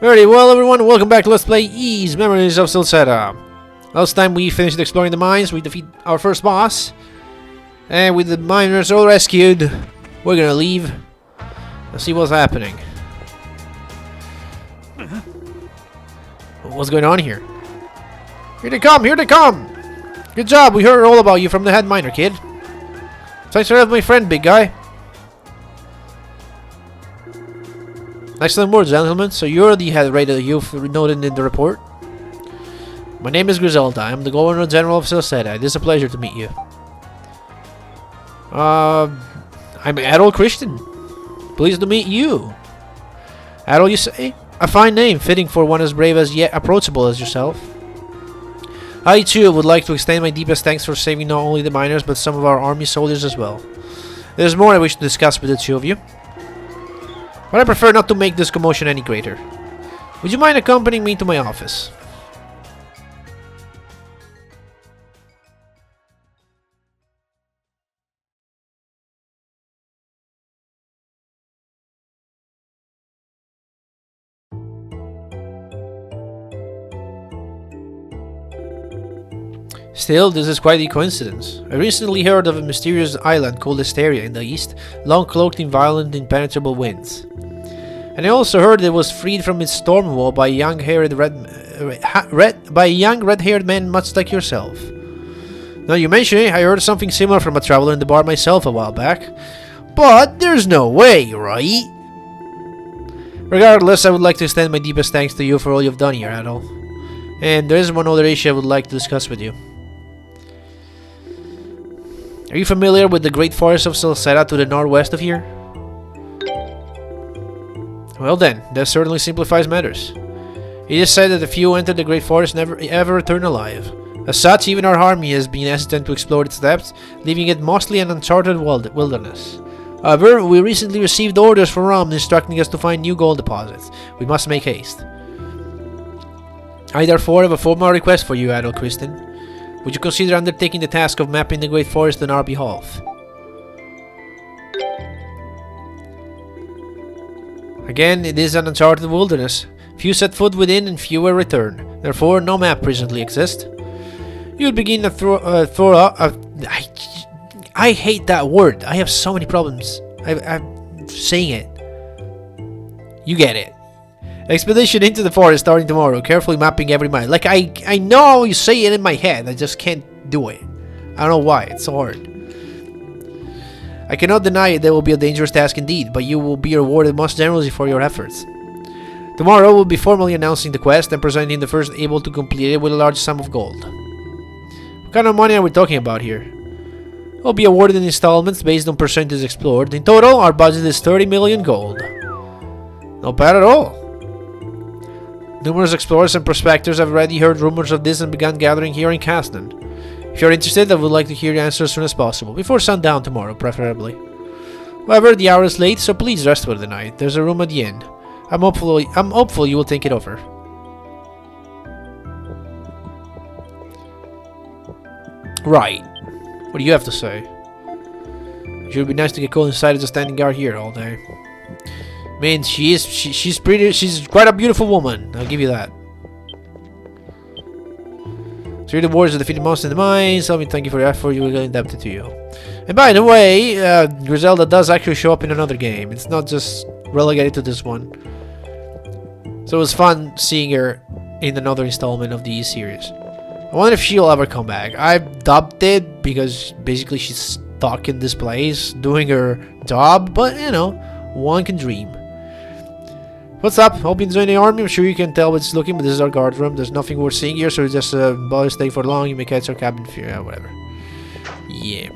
Very well, everyone, welcome back to Let's Play Ys Memories of Celceta. Last time we finished exploring the mines, we defeat our first boss. And with the miners all rescued, we're gonna leave and see what's happening. What's going on here? Here they come, here they come! Good job, we heard all about you from the head miner, kid. Thanks for helping my friend, big guy. Excellent words, gentlemen. So you're the head raider you've noted in the report? My name is Griselda. I'm the Governor General of Celceta. It is a pleasure to meet you. I'm Adol Christin. Pleased to meet you. Adol, you say? A fine name, fitting for one as brave as yet approachable as yourself. I too would like to extend my deepest thanks for saving not only the miners but some of our army soldiers as well. There's more I wish to discuss with the two of you, but I prefer not to make this commotion any greater. Would you mind accompanying me to my office? Still, this is quite a coincidence. I recently heard of a mysterious island called Asteria in the east, long cloaked in violent, impenetrable winds. And I also heard it was freed from its storm wall by a young red-haired man much like yourself. Now you mention it, I heard something similar from a traveler in the bar myself a while back. But there's no way, right? Regardless, I would like to extend my deepest thanks to you for all you've done here, Adol. And there is one other issue I would like to discuss with you. Are you familiar with the great forest of Celceta to the northwest of here? Well then, that certainly simplifies matters. It is said that the few who enter the great forest never ever return alive. As such, even our army has been hesitant to explore its depths, leaving it mostly an uncharted wilderness. However, we recently received orders from Rom instructing us to find new gold deposits. We must make haste. I therefore have a formal request for you, Adol Christin. Would you consider undertaking the task of mapping the Great Forest on our behalf? Again, it is an uncharted wilderness. Few set foot within and fewer return. Therefore, no map presently exists. You would begin to I hate that word. I have so many problems. I'm saying it. You get it. Expedition into the forest starting tomorrow, carefully mapping every mile. Like, I know how you say it in my head, I just can't do it. I don't know why, it's so hard. I cannot deny it, there will be a dangerous task indeed, but you will be rewarded most generously for your efforts. Tomorrow we'll be formally announcing the quest and presenting the first able to complete it with a large sum of gold. What kind of money are we talking about here? We'll be awarded in installments based on percentage explored. In total, our budget is 30 million gold. Not bad at all. Numerous explorers and prospectors have already heard rumors of this and begun gathering here in Casnan. If you're interested, I would like to hear your answer as soon as possible, before sundown tomorrow, preferably. However, the hour is late, so please rest for the night. There's a room at the inn. I'm hopeful you will think it over. Right. What do you have to say? It should be nice to get cold inside as a standing guard here all day. I mean, she's quite a beautiful woman, I'll give you that. So you're the warriors of defeated monsters in the mines. Let me thank you for your effort, you will get indebted to you. And by the way, Griselda does actually show up in another game. It's not just relegated to this one. So it was fun seeing her in another installment of the series. I wonder if she'll ever come back. I've dubbed it because basically she's stuck in this place doing her job, but you know, one can dream. What's up? Hope you enjoy the army. I'm sure you can tell it's looking, but this is our guard room. There's nothing worth seeing here, so just bother stay for long. You may catch our cabin if you whatever. Yeah.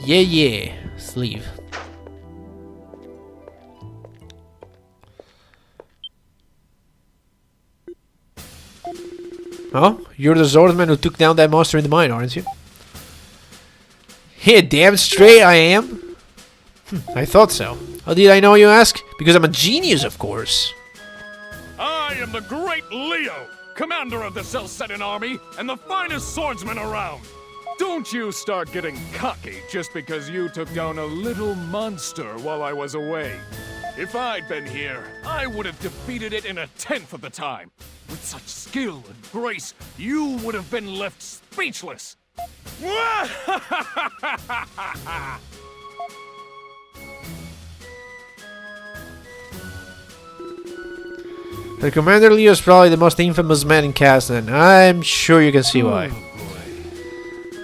Yeah. Let's leave. Oh? You're the swordsman who took down that monster in the mine, aren't you? Yeah, damn straight I am. I thought so. How did I know, you ask? Because I'm a genius, of course. I am the great Leo, commander of the Celcetan army and the finest swordsman around. Don't you start getting cocky just because you took down a little monster while I was away. If I'd been here, I would have defeated it in a tenth of the time. With such skill and grace, you would have been left speechless. The Commander Leo is probably the most infamous man in Casnan. I'm sure you can see why.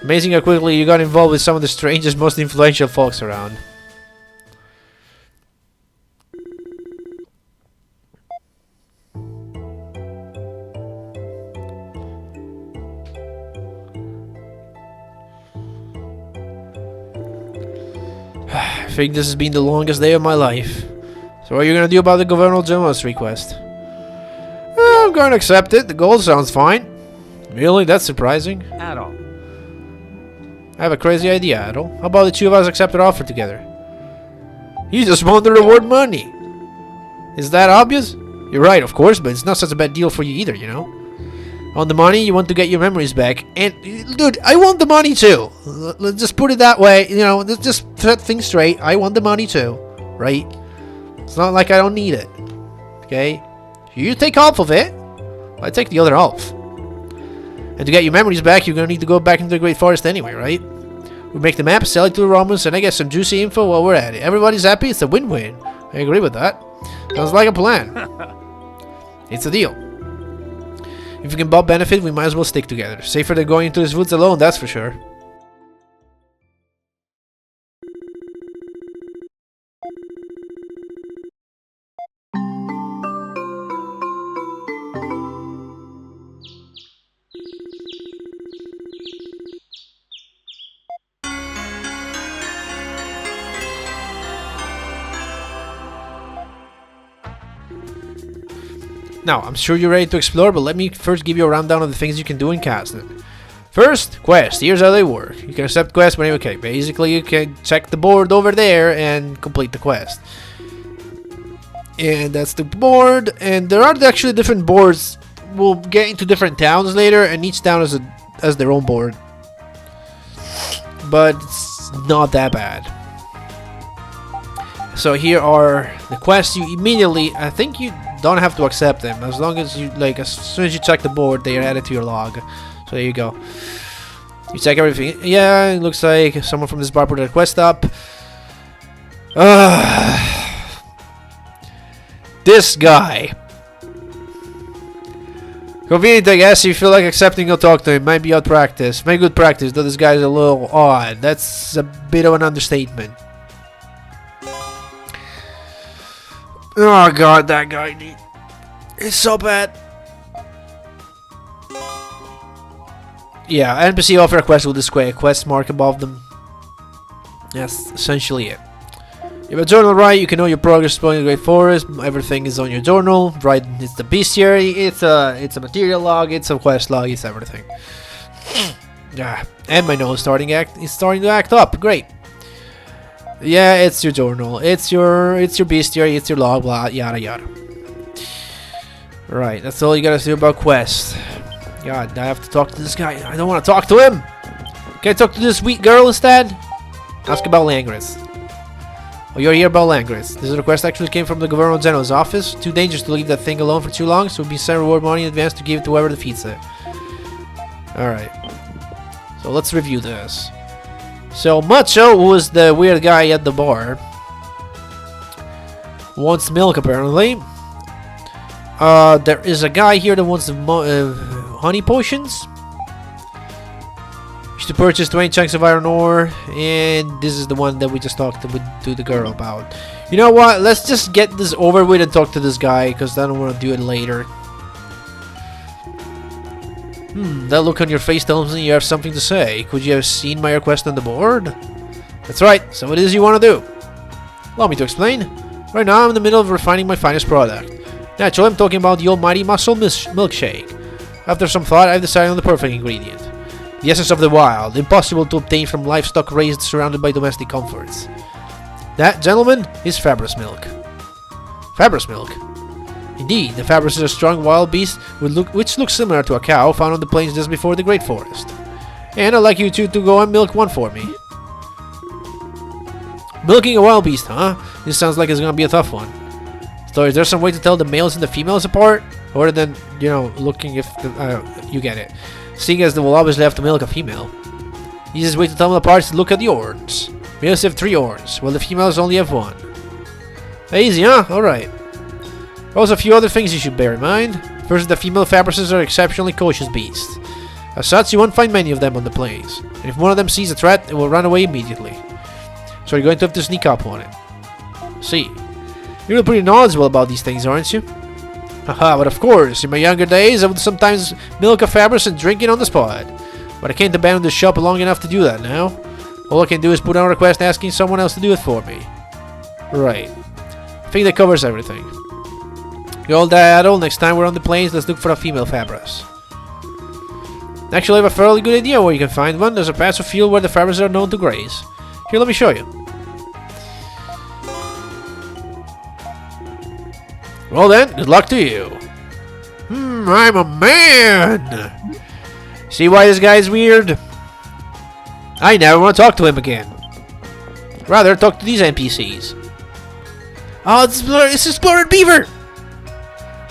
Amazing how quickly you got involved with some of the strangest, most influential folks around. I think this has been the longest day of my life. So what are you gonna do about the Governor General's request? I'm gonna accept it. The goal sounds fine. Really? That's surprising. Adol. I have a crazy idea, Adol. How about the two of us accept our offer together? You just want the reward money. Is that obvious? You're right, of course, but it's not such a bad deal for you either, you know? On the money, you want to get your memories back. And, dude, I want the money too. Let's just put it that way. You know, let's just set things straight. I want the money too. Right? It's not like I don't need it. Okay? You take half of it. I take the other half. And to get your memories back, you're gonna need to go back into the Great Forest anyway, right? We make the map, sell it to the Romans, and I get some juicy info while we're at it. Everybody's happy. It's a win-win. I agree with that. Sounds like a plan. It's a deal. If we can both benefit, we might as well stick together. Safer than going into these woods alone, that's for sure. Now, I'm sure you're ready to explore, but let me first give you a rundown of the things you can do in Casnan. First, quests. Here's how they work. You can accept quests whenever you can. Basically, you can check the board over there and complete the quest. And that's the board. And there are actually different boards. We'll get into different towns later, and each town has their own board. But it's not that bad. So here are the quests. You immediately, I think you don't have to accept them, as long as you, like, as soon as you check the board, they are added to your log. So there you go. You check everything. Yeah, it looks like someone from this bar put a quest up. This guy. Convenient, I guess. If you feel like accepting, you'll talk to him. Might be out practice. Might good practice, though this guy's a little odd. That's a bit of an understatement. Oh god, that guy is so bad. Yeah, NPC offer a quest with display a quest mark above them. That's essentially it. You have a journal, right? You can know your progress exploring the Great Forest. Everything is on your journal, right? It's the bestiary, it's a material log, it's a quest log, it's everything. Yeah, and my nose is starting to act up. Great. Yeah, it's your journal. It's your bestiary. It's your log. Blah yada yada. Right, that's all you gotta do about quests. God, I have to talk to this guy. I don't want to talk to him. Can I talk to this sweet girl instead? Ask about Langris. Oh, you're here about Langris. This request actually came from the Governor General's office. Too dangerous to leave that thing alone for too long, so we'll be sent reward money in advance to give it to whoever defeats it. Alright. So let's review this. So Macho, who was the weird guy at the bar, wants milk apparently. There is a guy here that wants honey potions. To purchase 20 chunks of iron ore, and this is the one that we just talked to the girl about. You know what? Let's just get this over with and talk to this guy, because I don't want to do it later. That look on your face tells me you have something to say. Could you have seen my request on the board? That's right. So what it is you want to do? Allow me to explain. Right now I'm in the middle of refining my finest product. Naturally, I'm talking about the almighty muscle milkshake. After some thought, I've decided on the perfect ingredient. The essence of the wild, impossible to obtain from livestock raised surrounded by domestic comforts. That, gentlemen, is Fabris milk. Fabris milk? Indeed, the Fabris is a strong wild beast which looks similar to a cow found on the plains just before the Great Forest. And I'd like you two to go and milk one for me. Milking a wild beast, huh? This sounds like it's gonna be a tough one. So is there some way to tell the males and the females apart? Other than, you know, looking if the, you get it. Seeing as they will obviously have to milk a female. Easiest way to tell them apart is to look at the horns. Males have 3 horns, while the females only have 1. Easy, huh? Alright. Also, a few other things you should bear in mind. First, the female Fabruses are exceptionally cautious beasts. As such, you won't find many of them on the plains. And if one of them sees a threat, it will run away immediately. So you're going to have to sneak up on it. See. You're pretty knowledgeable about these things, aren't you? Haha, but of course, in my younger days, I would sometimes milk a Fabrus and drink it on the spot. But I can't abandon the shop long enough to do that now. All I can do is put on a request asking someone else to do it for me. Right. I think that covers everything. You all Adol, next time we're on the plains, let's look for a female Fabrus. Actually, I have a fairly good idea where you can find one. There's a patch of field where the Fabrus are known to graze. Here, let me show you. Well then, good luck to you. I'm a man! See why this guy's weird? I never want to talk to him again. Rather, talk to these NPCs. Oh, it's Explorer Beaver!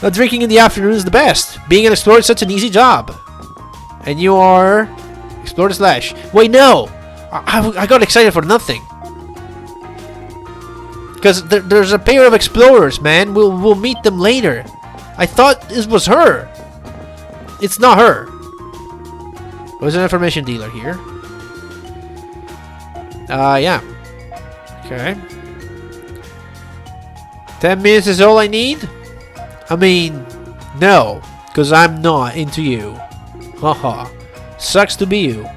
Now, drinking in the afternoon is the best. Being an explorer is such an easy job. And you are... Explorer Slash. Wait, no! I got excited for nothing. Because there's a pair of explorers, man. We'll meet them later. I thought this was her. It's not her. There's an information dealer here. Yeah. Okay. 10 minutes is all I need? I mean, no. Because I'm not into you. Haha. Sucks to be you.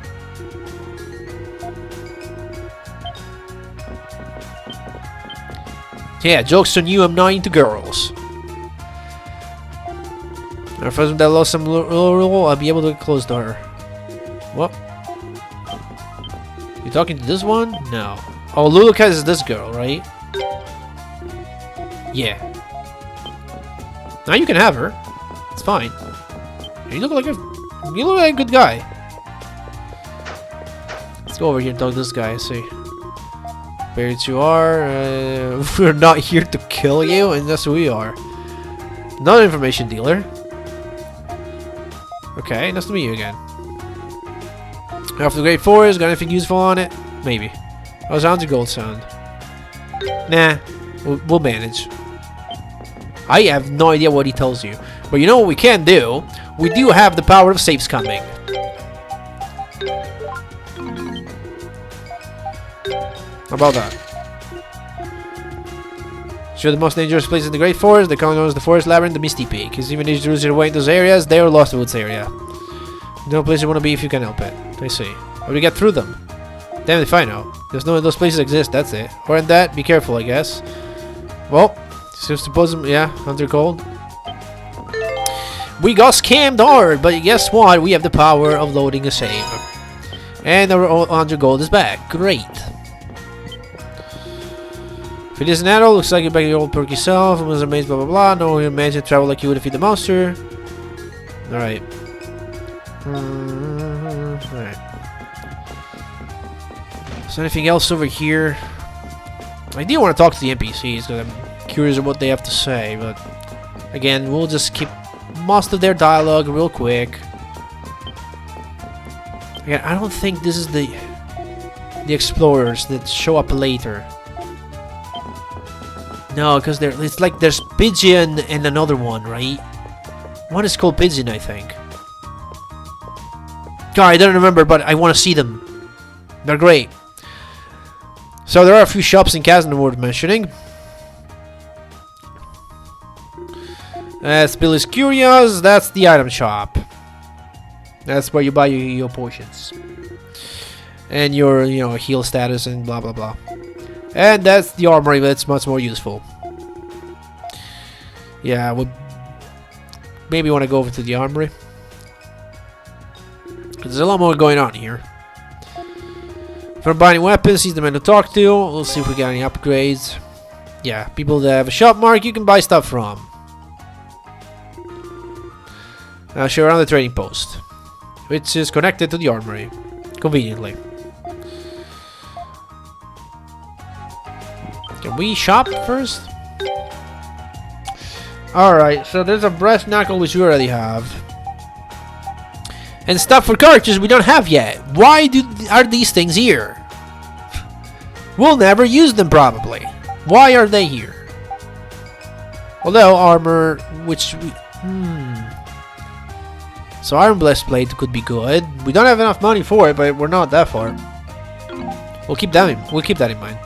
Yeah, joke's on you, I'm not into girls. If I that lost some rule, I'll be able to get close to her. What? You talking to this one? No. Oh, Luluka is this girl, right? Yeah. Now you can have her. It's fine. You look like a good guy. Let's go over here and talk to this guy. See. Where you are. We're not here to kill you, and that's who we are. Another information dealer. Okay, nice to meet you again. After the Great Forest, got anything useful on it? Maybe. How's your gold sound? Nah, we'll manage. I have no idea what he tells you. But you know what we can do? We do have the power of safes coming. How about that? Sure, the most dangerous place in the Great Forest. The common known as the Forest Labyrinth, the Misty Peak. Because even if you lose your way in those areas, they are Lost Woods area. No place you want to be if you can help it. I see. But we get through them. Damn if I know. There's no way those places exist, that's it. Or in that, be careful, I guess. Well, suppose, yeah, under cold. We got scammed hard, but guess what? We have the power of loading a save. And our 100 gold is back. Great. If it is an adult, looks like you're back to your old perky self. I was amazed, blah blah blah. No one imagine travel like you would defeat the monster. Alright. Alright. Is there anything else over here? I do want to talk to the NPCs because I'm curious of what they have to say, but again, we'll just keep most of their dialogue real quick. Again, I don't think this is the explorers that show up later. No, because it's like there's Pigeon and another one, right? One is called Pigeon, I think. God, I don't remember, but I want to see them. They're great. So there are a few shops in Casnan worth mentioning. Spill is Curious, that's the item shop. That's where you buy your potions. And your, heal status and blah blah blah. And that's the armory, that's much more useful. Yeah, I would maybe want to go over to the armory. There's a lot more going on here. For buying weapons, he's the man to talk to. We'll see if we got any upgrades. Yeah, people that have a shop mark you can buy stuff from. Show around the trading post, which is connected to the armory, conveniently. Can we shop first? Alright, so there's a brass knuckle which we already have. And stuff for characters we don't have yet. Why are these things here? We'll never use them probably. Why are they here? Although armor, which we... So Iron Blast Plate could be good. We don't have enough money for it, but we're not that far. We'll keep that in mind.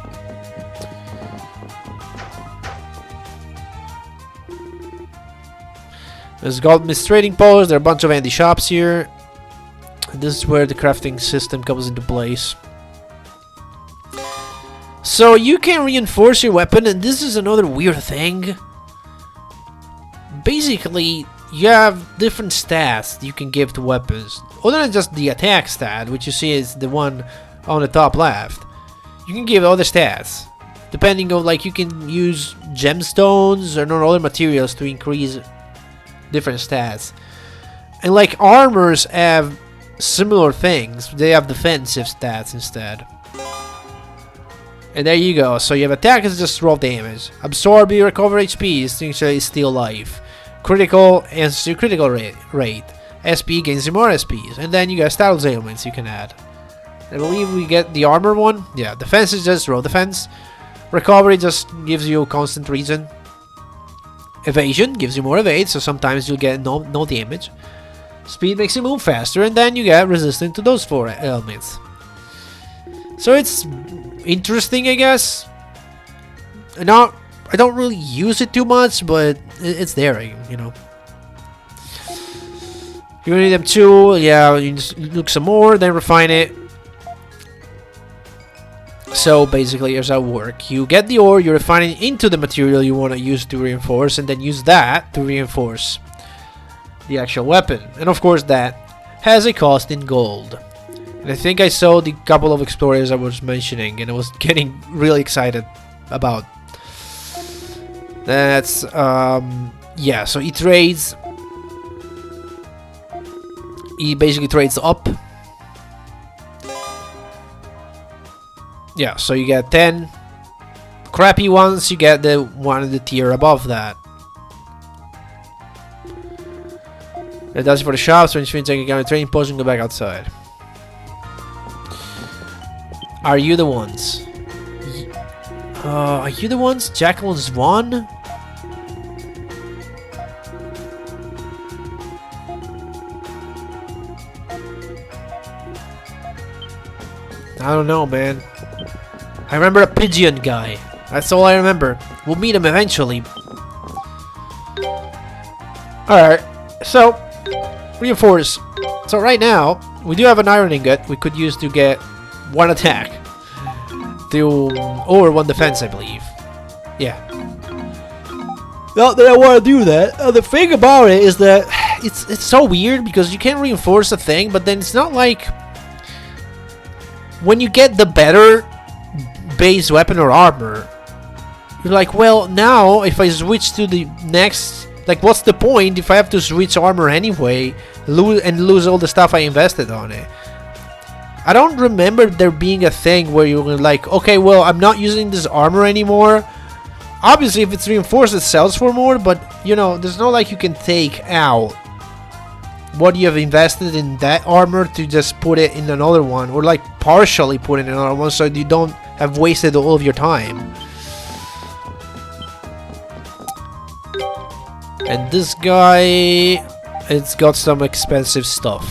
There's Goldsmith's Trading Post. There are a bunch of handy shops here. This is where the crafting system comes into place. So you can reinforce your weapon, and this is another weird thing. Basically, you have different stats you can give to weapons. Other than just the attack stat, which you see is the one on the top left. You can give other stats. Depending on, like, you can use gemstones or other materials to increase different stats. And like armors have similar things. They have defensive stats instead. And there you go. So you have attack is just raw damage. Absorb, you recover HP, essentially steal life. Critical and critical rate. SP gains you more SPs. And then you got status ailments you can add. I believe we get the armor one. Yeah, defense is just raw defense. Recovery just gives you constant reason. Evasion gives you more evade, so sometimes you'll get no damage. Speed makes you move faster, and then you get resistant to those 4 elements. So it's interesting, I guess. I don't really use it too much, but it's there, you know. You need them too. Yeah, you just look some more, then refine it. So basically, here's how it works. You get the ore, you refine it into the material you want to use to reinforce, and then use that to reinforce the actual weapon. And of course, that has a cost in gold. And I think I saw the couple of explorers I was mentioning, and I was getting really excited about. That's yeah. So he trades. He basically trades up. Yeah, so you get 10 crappy ones, you get the one in the tier above that. That does it for the shops, which means I can get a training post and go back outside. Are you the ones? Are you the ones? Jacqueline's one? I don't know, man. I remember a pigeon guy. That's all I remember. We'll meet him eventually. Alright, so reinforce. So right now, we do have an iron ingot we could use to get 1 attack. Or 1 defense, I believe. Yeah. Not that I want to do that. The thing about it is that it's so weird because you can reinforce a thing, but then it's not like when you get the better base weapon or armor, you're like, well, now if I switch to the next, like, what's the point if I have to switch armor anyway, lose all the stuff I invested on it? I don't remember there being a thing where you were like, okay, well, I'm not using this armor anymore. Obviously, if it's reinforced, it sells for more, but, you know, there's no like you can take out what you have invested in that armor to just put it in another one, or like partially put it in another one, so you don't have wasted all of your time. And this guy, it's got some expensive stuff,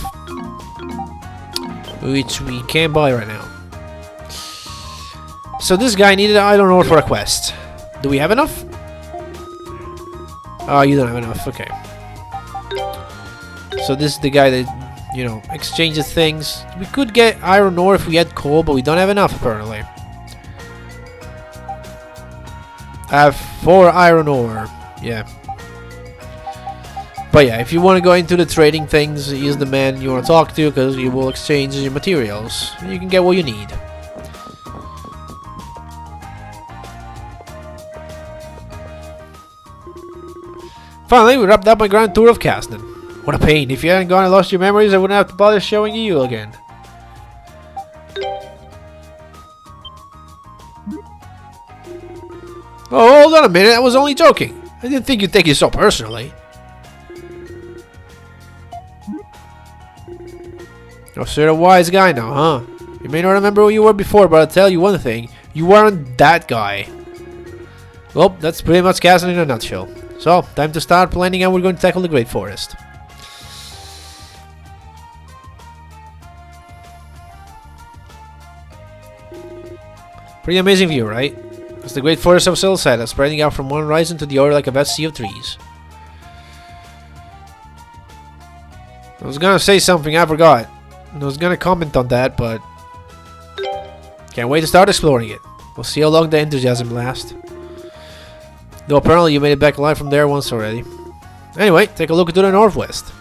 which we can't buy right now. So this guy needed an iron ore for a quest. Do we have enough? Oh, you don't have enough. Okay. So this is the guy that, you know, exchanges things. We could get iron ore if we had coal, but we don't have enough apparently. I have 4 iron ore. Yeah. But yeah, if you want to go into the trading things, he's the man you want to talk to, because you will exchange your materials. And you can get what you need. Finally, we wrapped up my grand tour of Casnan. What a pain. If you hadn't gone and lost your memories, I wouldn't have to bother showing you again. Oh, hold on a minute. I was only joking. I didn't think you'd take it so personally. Oh, so you're a wise guy now, huh? You may not remember who you were before, but I'll tell you one thing. You weren't that guy. Well, that's pretty much Casnan in a nutshell. So, time to start planning how we're going to tackle the Great Forest. Pretty amazing view, right? It's the Great Forest of Celceta, spreading out from one horizon to the other like a vast sea of trees. I was gonna say something, I forgot. I was gonna comment on that, but can't wait to start exploring it. We'll see how long the enthusiasm lasts. Though apparently you made it back alive from there once already. Anyway, take a look to the northwest.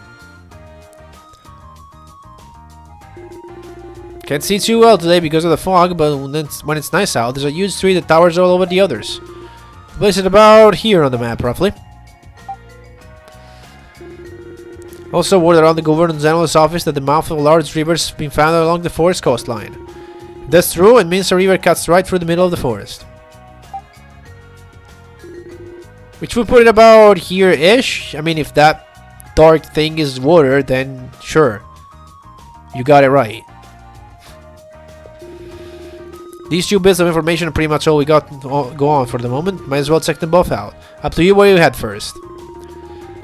Can't see too well today because of the fog, but when it's nice out, there's a huge tree that towers all over the others. Place it about here on the map, roughly. Also, word around the Governor General's office that the mouth of a large river has been found along the forest coastline. If that's true, it means the river cuts right through the middle of the forest. Which would put it about here-ish. I mean, if that dark thing is water, then sure. You got it right. These two bits of information are pretty much all we got go on for the moment. Might as well check them both out. Up to you where you head first.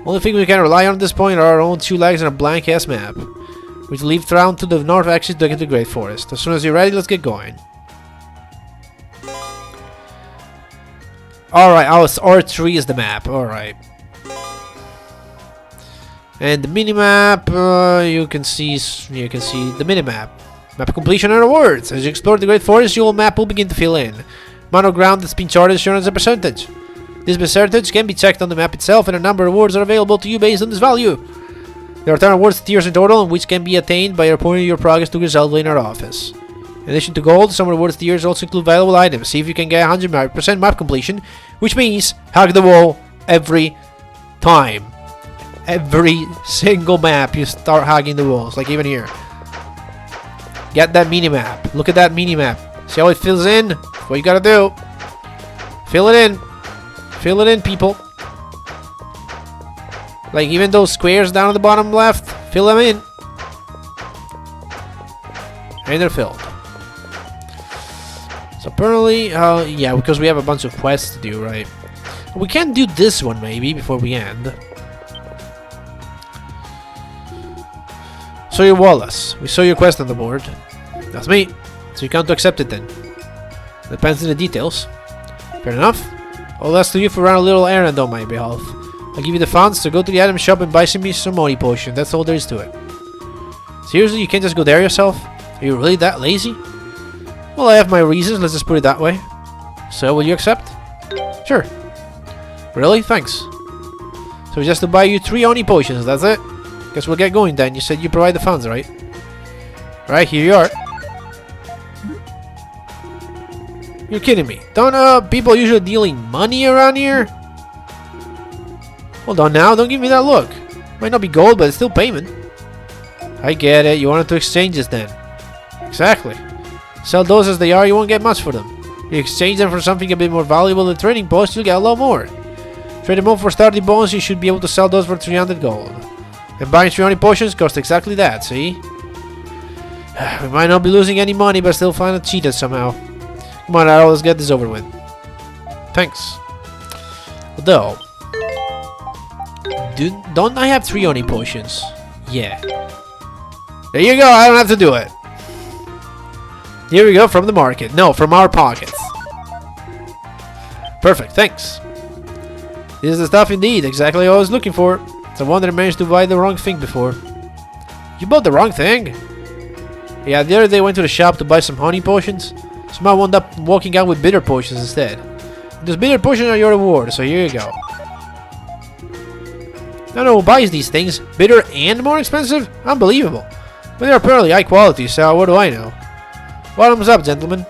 Only thing we can rely on at this point are our own two legs and a blank ass map. Which leads round to the north axis to get to the Great Forest. As soon as you're ready, let's get going. Alright, R3 is the map. Alright. And the minimap, you can see the minimap. Map completion and rewards. As you explore the Great Forest, your map will begin to fill in. Amount of ground that's been charted is shown as a percentage. This percentage can be checked on the map itself, and a number of rewards are available to you based on this value. There are 10 rewards tiers in total, which can be attained by reporting your progress to Griselda in our office. In addition to gold, some rewards tiers also include valuable items. See if you can get 100% map completion, which means hug the wall every time. Every single map you start hugging the walls, like even here. Get that mini-map. Look at that mini-map. See how it fills in? What you gotta do. Fill it in. Fill it in, people. Like even those squares down at the bottom left, fill them in. And they're filled. So apparently, yeah, because we have a bunch of quests to do, right? We can do this one maybe before we end. So you're Wallace. We saw your quest on the board. That's me. So you can't accept it then. Depends on the details. Fair enough. I'll ask you for run a little errand on my behalf. I'll give you the funds to go to the item shop and buy me some money potion. That's all there is to it. Seriously, you can't just go there yourself? Are you really that lazy? Well, I have my reasons, let's just put it that way. So, will you accept? Sure. Really? Thanks. So just to buy you 3 Oni potions, that's it? Guess we'll get going then. You said you provide the funds, right? Right, here you are. You're kidding me. Don't people usually dealing money around here? Hold on now, don't give me that look. Might not be gold, but it's still payment. I get it, you wanted to exchange this then. Exactly. Sell those as they are, you won't get much for them. If you exchange them for something a bit more valuable than trading posts, you'll get a lot more. Trade them all for starting bonus, you should be able to sell those for 300 gold. And buying 300 potions costs exactly that, see? We might not be losing any money, but still find it cheated somehow. Come on, Adol, let's get this over with. Thanks. Although, don't I have 3 Oni potions? Yeah. There you go, I don't have to do it. Here we go, from the market. No, from our pockets. Perfect, thanks. This is the stuff indeed, exactly what I was looking for. It's a wonder I managed to buy the wrong thing before. You bought the wrong thing? Yeah, the other day I went to the shop to buy some honey potions. Somehow I wound up walking out with bitter potions instead. Those bitter potions are your reward, so here you go. I don't know who buys these things. Bitter and more expensive? Unbelievable. But they're apparently high quality, so what do I know? Bottoms up, gentlemen.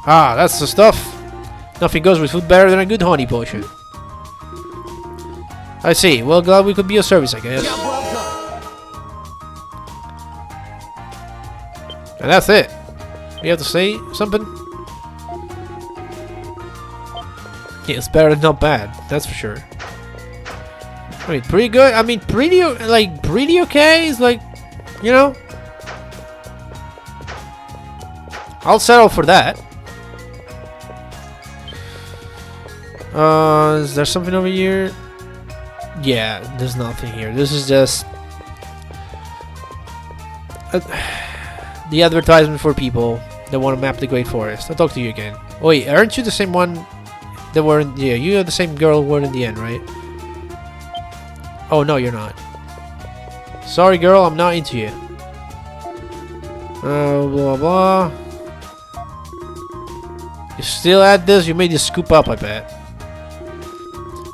Ah, that's the stuff. Nothing goes with food better than a good honey potion. I see. Well, glad we could be of service, I guess. And that's it. You have to say something? Yeah, it's better than not bad. That's for sure. I mean, pretty good. I mean, pretty okay. It's like, you know, I'll settle for that. Is there something over here? Yeah, there's nothing here. This is just the advertisement for people that want to map the Great Forest. I'll talk to you again. Oh wait, aren't you the same one that were in... Yeah, you are the same girl who were in the end, right? Oh, no, you're not. Sorry, girl, I'm not into you. Blah, blah. You still at this? You made this scoop up, I bet.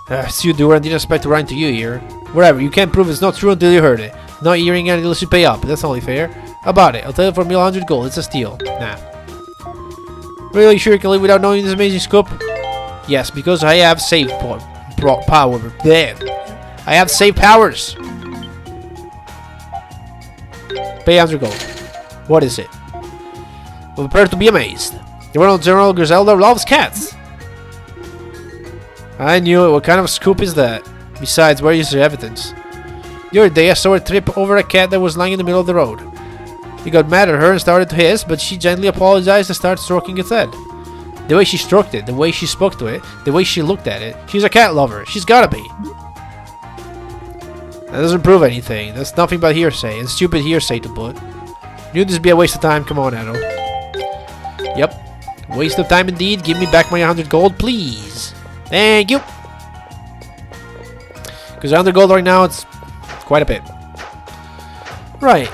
It's you, Dura. I didn't expect to run into you here. Whatever, you can't prove it's not true until you heard it. Not hearing it unless you pay up. That's only fair. About it, I'll tell you for 100 gold. It's a steal. Nah. Really sure you can live without knowing this amazing scoop? Yes, because I have save power. There. I have save powers. Pay 100 gold. What is it? Well, prepare to be amazed. The Colonel General Griselda loves cats. I knew it. What kind of scoop is that? Besides, where is the evidence? The other day I saw her trip over a cat that was lying in the middle of the road. He got mad at her and started to hiss, but she gently apologized and started stroking its head. The way she stroked it, the way she spoke to it, the way she looked at it. She's a cat lover. She's gotta be. That doesn't prove anything. That's nothing but hearsay, and stupid hearsay to put. Knew this would be a waste of time. Come on, Adol. Yep. Waste of time indeed. Give me back my 100 gold, please. Thank you. Because 100 gold right now, it's quite a bit. Right.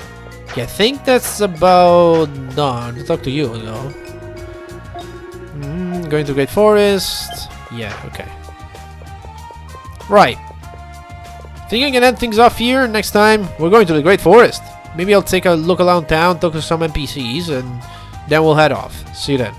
Yeah, I think that's about done. To talk to you, though. Going to Great Forest. Yeah, okay. Right. Think I can end things off here. Next time, we're going to the Great Forest. Maybe I'll take a look around town, talk to some NPCs, and then we'll head off. See you then.